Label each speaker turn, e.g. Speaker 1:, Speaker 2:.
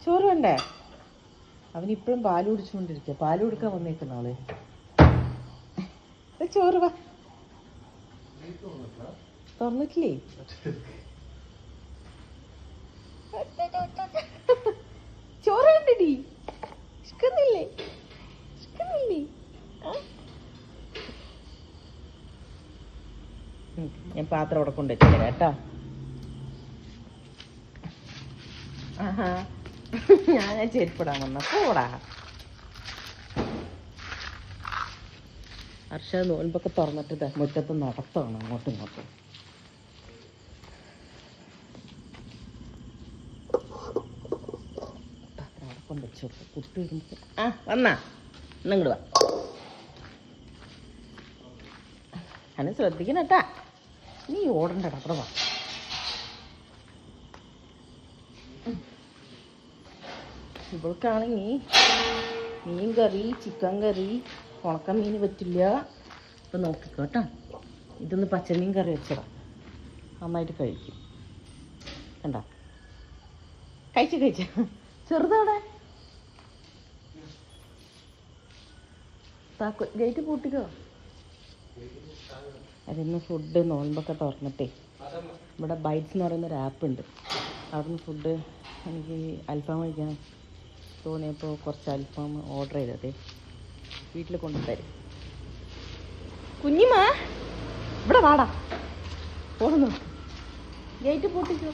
Speaker 1: ചോറ് വേണ്ടേ? അവനിപ്പോഴും പാല് കുടിച്ചുകൊണ്ടിരിക്കുക. പാല് കൊടുക്കാൻ വന്നേക്കുന്ന ആള്. ചോറ് വാ. തുറന്നിട്ടില്ലേ? ചോറ് കണ്ടിടി. ഇഷ്കുന്നില്ലേ? ഞാൻ പാത്രം അവിടെ കൊണ്ടുവച്ചു കേട്ടാ. ആഹാ, ഞാൻ ചെരുപ്പിടാൻ വന്ന പോടാ. ഹർഷ നോൻപൊക്കെ തുറന്നിട്ട് മുറ്റത്ത് നടത്തണം അങ്ങോട്ടും ഇങ്ങോട്ടും. പാത്രം അവിടെ കൊണ്ടുവച്ചു. കുട്ടി വരുമ്പോ വന്നാ ഇങ്ങോട്ട് വാ. അന്നെ ശ്രദ്ധിക്കണട്ടാ. നീ ഓടണ്ടടാ, അവിടെ വാ. ഇവൾക്കാണെങ്കിൽ മീൻ കറി, ചിക്കൻ കറി, ഉണക്ക മീൻ പറ്റില്ല. ഇപ്പം നോക്കിക്കോട്ടാ. ഇതൊന്ന് പച്ചമീൻ കറി വെച്ചതാ. നന്നായിട്ട് കഴിക്കും. കണ്ട കഴിച്ച ചെറുതവിടെ. ഗേറ്റ് പൂട്ടിക്കോ. അതിന്ന് ഫുഡ് നോൻപൊക്കെ തുറന്നിട്ടേ ഇവിടെ ബൈറ്റ്സ് എന്ന് പറയുന്നൊരു ആപ്പ് ഉണ്ട്. അവിടുന്ന് ഫുഡ് എനിക്ക് അൽഫാം കഴിക്കാൻ തോന്നിയപ്പോൾ കുറച്ച് അൽഫാം ഓർഡർ ചെയ്തതേ വീട്ടിൽ കൊണ്ടുതരും. കുഞ്ഞിമാ ഇവിടെ വാടാ. ഓടുന്നു. ഗേറ്റ് പൂട്ടിക്കോ.